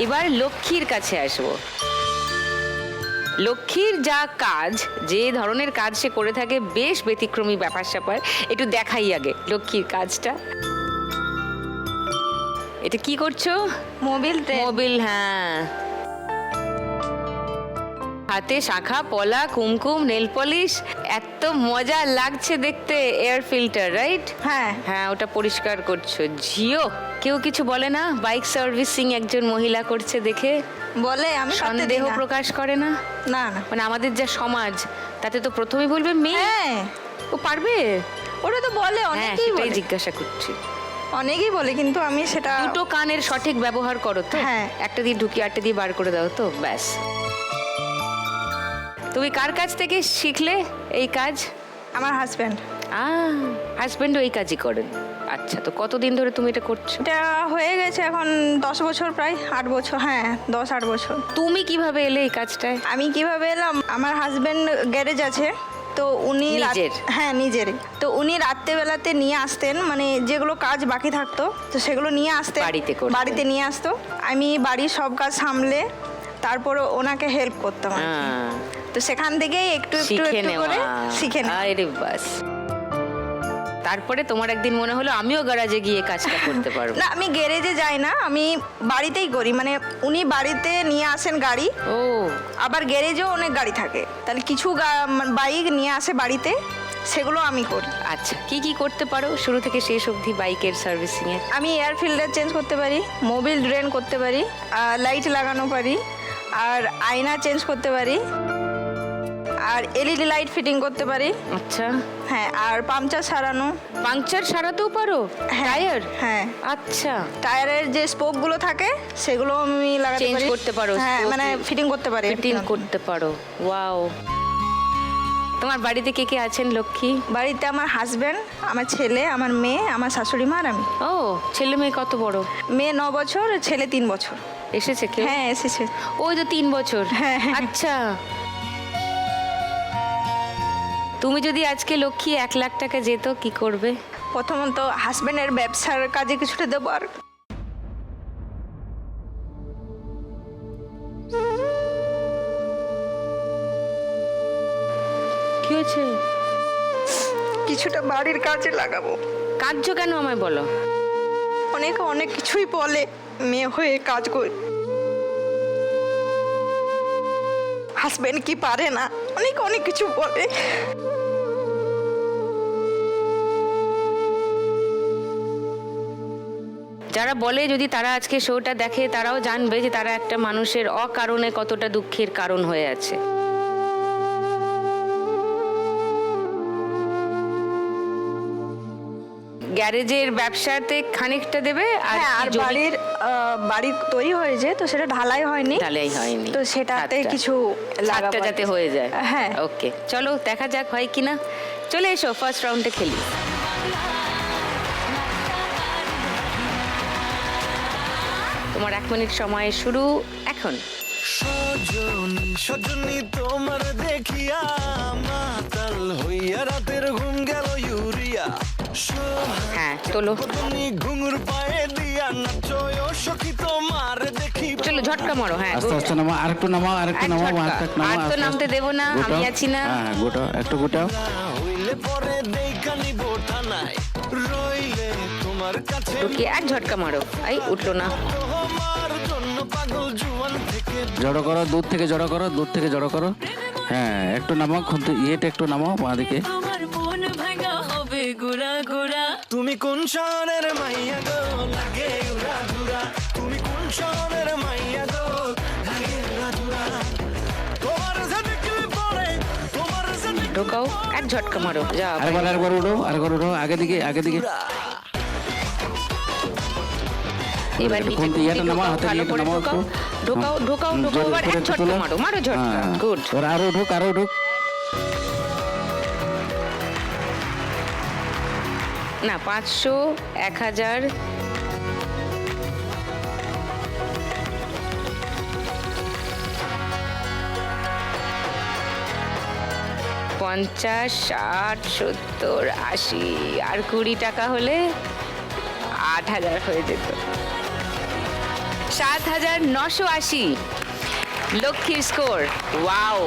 এবার লক্ষ্মীর কাছে আসবো। লক্ষ্মীর যা কাজ, যে ধরনের কাজ সে করে থাকে, বেশ ব্যতিক্রমী ব্যাপার স্যাপার। একটু দেখাই আগে লক্ষ্মীর কাজটা। এটা কি করছো? মোবিল মোবিল, হ্যাঁ। হাতে শাখা পলা, কুমকুম, নেল পলিশ, এত মজা লাগছে দেখতে। Air filter, right? হ্যাঁ হ্যাঁ, ওটা পরিষ্কার করছো। ঝিও, কেউ কিছু বলে না? বাইক সার্ভিসিং একজন মহিলা করছে দেখে বলে, আমি করতে দিই সন্দেহ না। প্রকাশ করে না? না না, মানে আমাদের যা সমাজ, তাতে তো প্রথমেই বলবে মেয়ে। হ্যাঁ ও পারবে? ওটা তো বলে, হ্যাঁ, অনেকেই সেটাই বলে, জিজ্ঞাসা করছি। অনেকেই বলে, কিন্তু আমি সেটা দুটো কানের সঠিক ব্যবহার করো তো? হ্যাঁ। একটা দিয়ে ঢুকিয়ে আরেকটা দিয়ে বার করে দাও তো, ব্যাস। তুমি কার কাছ থেকে শিখলে এই কাজ? আমার হাজব্যান্ড। হাজবেন্ডও এই কাজই করেন? আচ্ছা, তো কতদিন ধরে তুমি এটা করছো? এটা হয়ে গেছে এখন 10 বছর, প্রায় 8 বছর। হ্যাঁ, 10-8 বছর। তুমি কিভাবে এলে এই কাজটায়? আমি কিভাবে এলাম, আমার হাজব্যান্ড গ্যারেজ আছে, তো উনি নিজের? হ্যাঁ নিজের। তো উনি রাত্রেবেলাতে নিয়ে আসতেন, মানে যেগুলো কাজ বাকি থাকতো তো সেগুলো নিয়ে আসতেন, বাড়িতে নিয়ে আসতো। আমি বাড়ির সব কাজ সামলে তারপরে ওনাকে হেল্প করতাম আর কি। তো সেখান থেকেই একটু একটু শিখে একটু করে শিখে নেওয়া। আরে বাস। তারপরে তোমার একদিন মনে হলো আমিও গ্যারাজে গিয়ে কাজটা করতে পারবো। না, আমি গ্যারেজে যাই না, আমি বাড়িতেই করি। মানে উনি বাড়িতে নিয়ে আসেন গাড়ি, ও আবার গ্যারেজেও অনেক গাড়ি থাকে, তাহলে কিছু বাইক নিয়ে আসে বাড়িতে, সেগুলো আমি করি। আচ্ছা, কি কি করতে পারো শুরু থেকে শেষ অবধি বাইকের সার্ভিসিং এর? আমি এয়ার ফিল্টার চেঞ্জ করতে পারি, মোবিল ড্রেন করতে পারি, লাইট লাগানো পারি, আর আয়না চেঞ্জ করতে পারি, আর এলইডি লাইট ফিটিং করতে পারি। আচ্ছা, হ্যাঁ, আর পাংচার সারানো। পাংচার সারাতেও পারো? হ্যাঁ, টায়ার? হ্যাঁ। আচ্ছা, টায়ারের যে স্পোকগুলো থাকে সেগুলো আমি লাগাতে চেঞ্জ পারি, করতে পারো? হ্যাঁ, মানে ফিটিং করতে পারি। ফিটিং করতে পারো, ওয়াও। তোমার বাড়িতে কে কে আছেন লক্ষ্মী? বাড়িতে আমার হাজব্যান্ড, আমার ছেলে, আমার মেয়ে, আমার শাশুড়ি মা আর আমি। ও, ছেলে মেয়ে কত বড়? মেয়ে 9 বছর, ছেলে 3 বছর। এসেছে কেউ? হ্যাঁ, এসেছে। ওই তো 3 বছর। হ্যাঁ। আচ্ছা, তুমি যদি আজকে লক্ষ্মী 1 লাখ টাকা যেত, কি করবে? প্রথমত হাজব্যান্ডের ব্যবসার কাজে কিছুটা দেবো। আর কি হয়েছে? কিছুটা বাড়ির কাজে লাগাবো। কাঁদছো কেন আমায় বলো? অনেকে অনেক কিছুই বলে, মেয়ে হয়ে কাজ করি, হাজব্যান্ড কি পারে না, অনেক কিছু বলে। যারা বলে, যদি তারা আজকে শোটা দেখে, তারাও জানবে যে তারা একটা মানুষের অকারণে কতটা দুঃখের কারণ হয়ে আছে। গ্যারেজের ব্যবসাতে খানিকটা দেবে, আর হ্যাঁ, আর বাড়ি তৈরি হয়েছে, তো সেটা ঢালাই হয়নি, তো সেটাতে কিছু লাগাটা যাতে হয়ে যায়। হ্যাঁ, ওকে, চলো দেখা যাক হয় কিনা। চলে এসো, ফার্স্ট রাউন্ডে খেলি। তোমার 1 মিনিট সময় শুরু এখন। সজনী সজনী তোমার দেখিয়া মাতাল হইয়া রাতের ঘুম গেল ইউরিয়া। হ্যাঁ, তোলো। ঘুঙুর পায়ে দিয়া নাচো সখী তোমার দেখি। চলো ঝটকা মারো। হ্যাঁ, আস্তে আস্তে নামা, আরেকটু নামাও, আরেকটু নামাও, আর তো নামতে দেবো না, আমি আছি না। হ্যাঁ, গোটাও, একটু গোটাও। হইলে পরে দেইখা নিব থানায়, রইলে তোমার কাছে ওকে, এক ঝটকা মারো। এই উঠলো না। তোমার জন্য পাগল জুয়ান থেকে। জড়ো করো, দূর থেকে জড়ো করো, দূর থেকে জড়ো করো। হ্যাঁ, একটু নামাও, খুন্তি ইয়েটা একটু নামাও বাঁ দিকে। তুমি কোন শহরের মাইয়া গো, লাগে উড়া ধুরা। তুমি কোন শহরের মাইয়া গো, লাগে উড়া ধুরা। তোমার যে দেখলে পরে, তোমার যে দেখলে ঢোকাও, এক ঝটকা মারো। যা, আরেকবার উঠো, আরেকবার উঠো, আগে দিকে। এবার একটু নিচে খুন্তি ইয়েটা নামাও, হাতে ভালো ইয়েটা করে নামাও একটু। ঢোকাও। এবার এক ঝটকা মারো ঝটকা। গুড। আরো উঠুক। না, 500, 1000, 50, 60, 70, 80 আর 20 টাকা হলে 8000 হয়ে যেত। 60 7,980। লক্ষ্মীর স্কোর, ওয়াও,